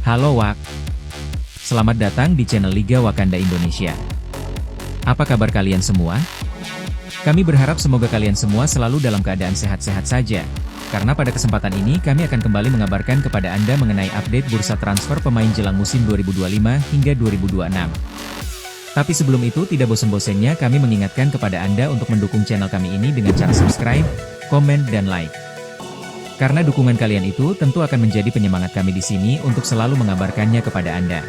Halo Wak, selamat datang di channel Liga Wakanda Indonesia. Apa kabar kalian semua? Kami berharap semoga kalian semua selalu dalam keadaan sehat-sehat saja. Karena pada kesempatan ini kami akan kembali mengabarkan kepada Anda mengenai update bursa transfer pemain jelang musim 2025 hingga 2026. Tapi sebelum itu tidak bosan-bosannya kami mengingatkan kepada Anda untuk mendukung channel kami ini dengan cara subscribe, komen, dan like. Karena dukungan kalian itu tentu akan menjadi penyemangat kami di sini untuk selalu mengabarkannya kepada Anda.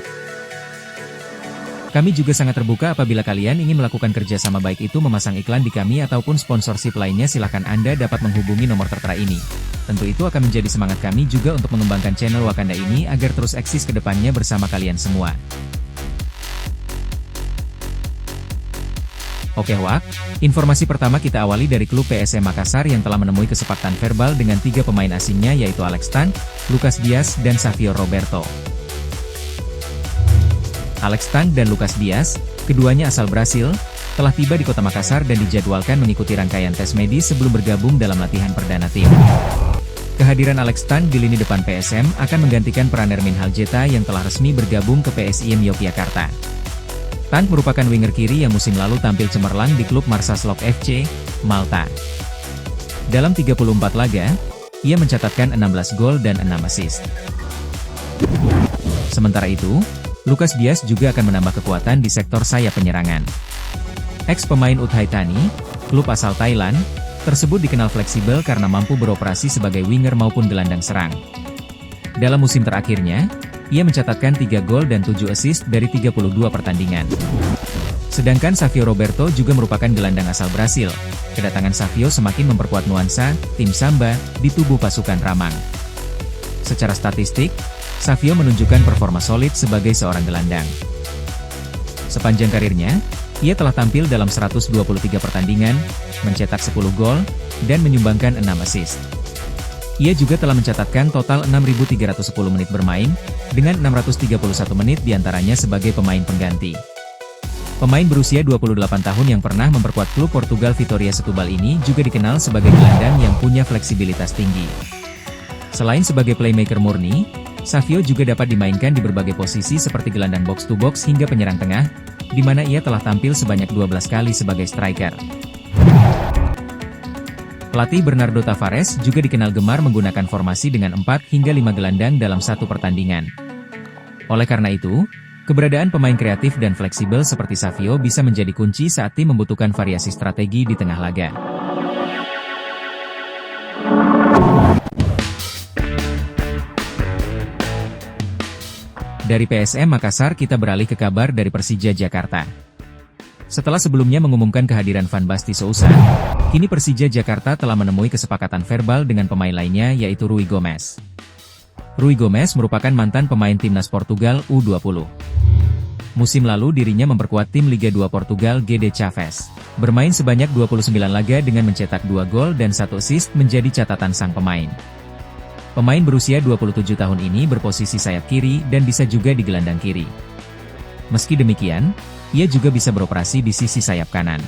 Kami juga sangat terbuka apabila kalian ingin melakukan kerjasama baik itu memasang iklan di kami ataupun sponsorship lainnya, silahkan Anda dapat menghubungi nomor tertera ini. Tentu itu akan menjadi semangat kami juga untuk mengembangkan channel Wakanda ini agar terus eksis ke depannya bersama kalian semua. Oke Wak, informasi pertama kita awali dari klub PSM Makassar yang telah menemui kesepakatan verbal dengan 3 pemain asingnya yaitu Alex Tan, Lucas Dias, dan Savio Roberto. Alex Tan dan Lucas Dias, keduanya asal Brasil, telah tiba di kota Makassar dan dijadwalkan mengikuti rangkaian tes medis sebelum bergabung dalam latihan perdana tim. Kehadiran Alex Tan di lini depan PSM akan menggantikan peran Ermin Haljeta yang telah resmi bergabung ke PSIM Yogyakarta. Tan merupakan winger kiri yang musim lalu tampil cemerlang di klub Marsaslok FC, Malta. Dalam 34 laga, ia mencatatkan 16 gol dan 6 assist. Sementara itu, Lucas Dias juga akan menambah kekuatan di sektor sayap penyerangan. Ex-pemain Uthai Thani, klub asal Thailand, tersebut dikenal fleksibel karena mampu beroperasi sebagai winger maupun gelandang serang. Dalam musim terakhirnya, ia mencatatkan 3 gol dan 7 assist dari 32 pertandingan. Sedangkan Savio Roberto juga merupakan gelandang asal Brasil. Kedatangan Savio semakin memperkuat nuansa tim Samba di tubuh pasukan Ramang. Secara statistik, Savio menunjukkan performa solid sebagai seorang gelandang. Sepanjang karirnya, ia telah tampil dalam 123 pertandingan, mencetak 10 gol, dan menyumbangkan 6 assist. Ia juga telah mencatatkan total 6.310 menit bermain, dengan 631 menit diantaranya sebagai pemain pengganti. Pemain berusia 28 tahun yang pernah memperkuat klub Portugal Vitória Setúbal ini juga dikenal sebagai gelandang yang punya fleksibilitas tinggi. Selain sebagai playmaker murni, Savio juga dapat dimainkan di berbagai posisi seperti gelandang box-to-box hingga penyerang tengah, di mana ia telah tampil sebanyak 12 kali sebagai striker. Pelatih Bernardo Tavares juga dikenal gemar menggunakan formasi dengan 4 hingga 5 gelandang dalam satu pertandingan. Oleh karena itu, keberadaan pemain kreatif dan fleksibel seperti Savio bisa menjadi kunci saat tim membutuhkan variasi strategi di tengah laga. Dari PSM Makassar kita beralih ke kabar dari Persija Jakarta. Setelah sebelumnya mengumumkan kehadiran Van Basten Sousa, kini Persija Jakarta telah menemui kesepakatan verbal dengan pemain lainnya yaitu Rui Gomes. Rui Gomes merupakan mantan pemain timnas Portugal U20. Musim lalu dirinya memperkuat tim Liga 2 Portugal GD Chaves. Bermain sebanyak 29 laga dengan mencetak 2 gol dan 1 assist menjadi catatan sang pemain. Pemain berusia 27 tahun ini berposisi sayap kiri dan bisa juga di gelandang kiri. Meski demikian, ia juga bisa beroperasi di sisi sayap kanan.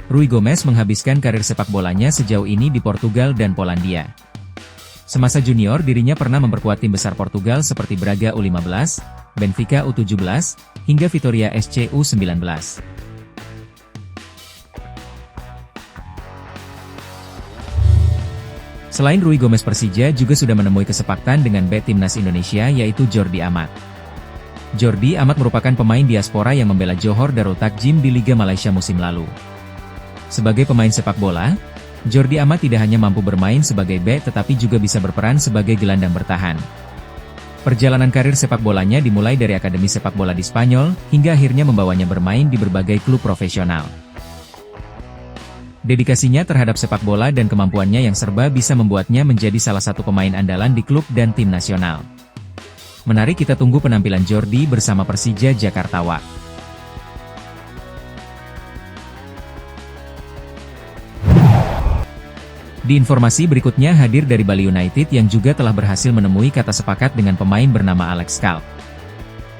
Rui Gomes menghabiskan karir sepak bolanya sejauh ini di Portugal dan Polandia. Semasa junior dirinya pernah memperkuat tim besar Portugal seperti Braga U15, Benfica U17, hingga Vitória SC U19. Selain Rui Gomes, Persija juga sudah menemui kesepakatan dengan bek timnas Indonesia yaitu Jordi Amat. Jordi Amat merupakan pemain diaspora yang membela Johor Darul Takjim di Liga Malaysia musim lalu. Sebagai pemain sepak bola, Jordi Amat tidak hanya mampu bermain sebagai bek tetapi juga bisa berperan sebagai gelandang bertahan. Perjalanan karir sepak bolanya dimulai dari akademi sepak bola di Spanyol, hingga akhirnya membawanya bermain di berbagai klub profesional. Dedikasinya terhadap sepak bola dan kemampuannya yang serba bisa membuatnya menjadi salah satu pemain andalan di klub dan tim nasional. Menarik kita tunggu penampilan Jordi bersama Persija Jakarta Wak. Di informasi berikutnya hadir dari Bali United yang juga telah berhasil menemui kata sepakat dengan pemain bernama Alex Scalp.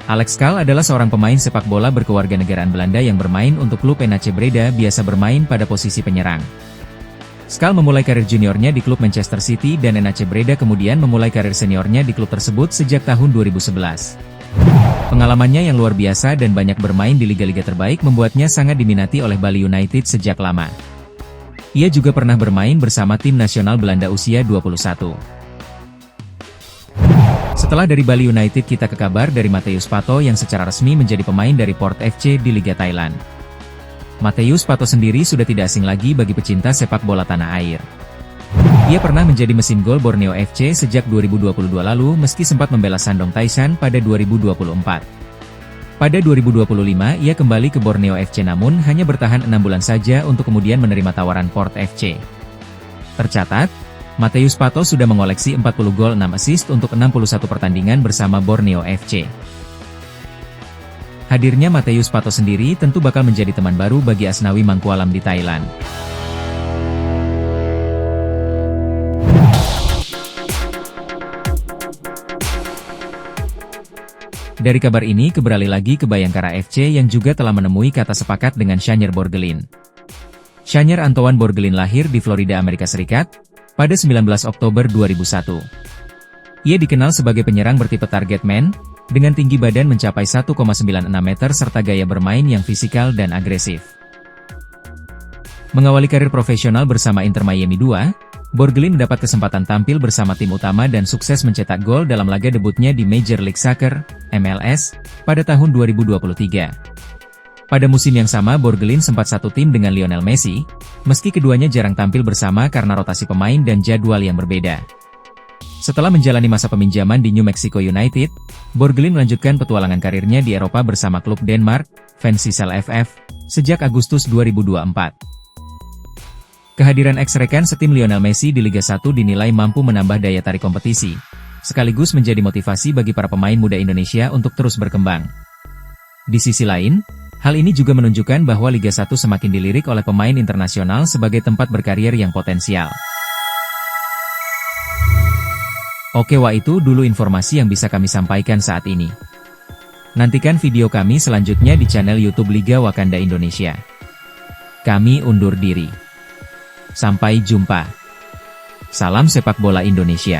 Alex Skal adalah seorang pemain sepak bola berkewarganegaraan Belanda yang bermain untuk klub NAC Breda, biasa bermain pada posisi penyerang. Skal memulai karir juniornya di klub Manchester City dan NAC Breda, kemudian memulai karir seniornya di klub tersebut sejak tahun 2011. Pengalamannya yang luar biasa dan banyak bermain di liga-liga terbaik membuatnya sangat diminati oleh Bali United sejak lama. Ia juga pernah bermain bersama tim nasional Belanda usia 21. Setelah dari Bali United, kita ke kabar dari Mateusz Pato yang secara resmi menjadi pemain dari Port FC di Liga Thailand. Mateusz Pato sendiri sudah tidak asing lagi bagi pecinta sepak bola tanah air. Ia pernah menjadi mesin gol Borneo FC sejak 2022 lalu, meski sempat membela Shandong Taishan pada 2024. Pada 2025 ia kembali ke Borneo FC, namun hanya bertahan 6 bulan saja untuk kemudian menerima tawaran Port FC. Tercatat, Mateusz Pato sudah mengoleksi 40 gol 6 assist untuk 61 pertandingan bersama Borneo FC. Hadirnya Mateusz Pato sendiri tentu bakal menjadi teman baru bagi Asnawi Mangkualam di Thailand. Dari kabar ini beralih lagi ke Bayangkara FC yang juga telah menemui kata sepakat dengan Shanier Borgelin. Shanier Antoine Borgelin lahir di Florida, Amerika Serikat, pada 19 Oktober 2001. Ia dikenal sebagai penyerang bertipe target man, dengan tinggi badan mencapai 1,96 meter serta gaya bermain yang fisikal dan agresif. Mengawali karir profesional bersama Inter Miami 2, Borgelin mendapat kesempatan tampil bersama tim utama dan sukses mencetak gol dalam laga debutnya di Major League Soccer, MLS, pada tahun 2023. Pada musim yang sama Borgelin sempat satu tim dengan Lionel Messi, meski keduanya jarang tampil bersama karena rotasi pemain dan jadwal yang berbeda. Setelah menjalani masa peminjaman di New Mexico United, Borgelin melanjutkan petualangan karirnya di Eropa bersama klub Denmark, Vendsyssel FF, sejak Agustus 2024. Kehadiran ex-rekan setim Lionel Messi di Liga 1 dinilai mampu menambah daya tarik kompetisi, sekaligus menjadi motivasi bagi para pemain muda Indonesia untuk terus berkembang. Di sisi lain, hal ini juga menunjukkan bahwa Liga 1 semakin dilirik oleh pemain internasional sebagai tempat berkarir yang potensial. Oke, itu dulu informasi yang bisa kami sampaikan saat ini. Nantikan video kami selanjutnya di channel YouTube Liga Wakanda Indonesia. Kami undur diri. Sampai jumpa. Salam sepak bola Indonesia.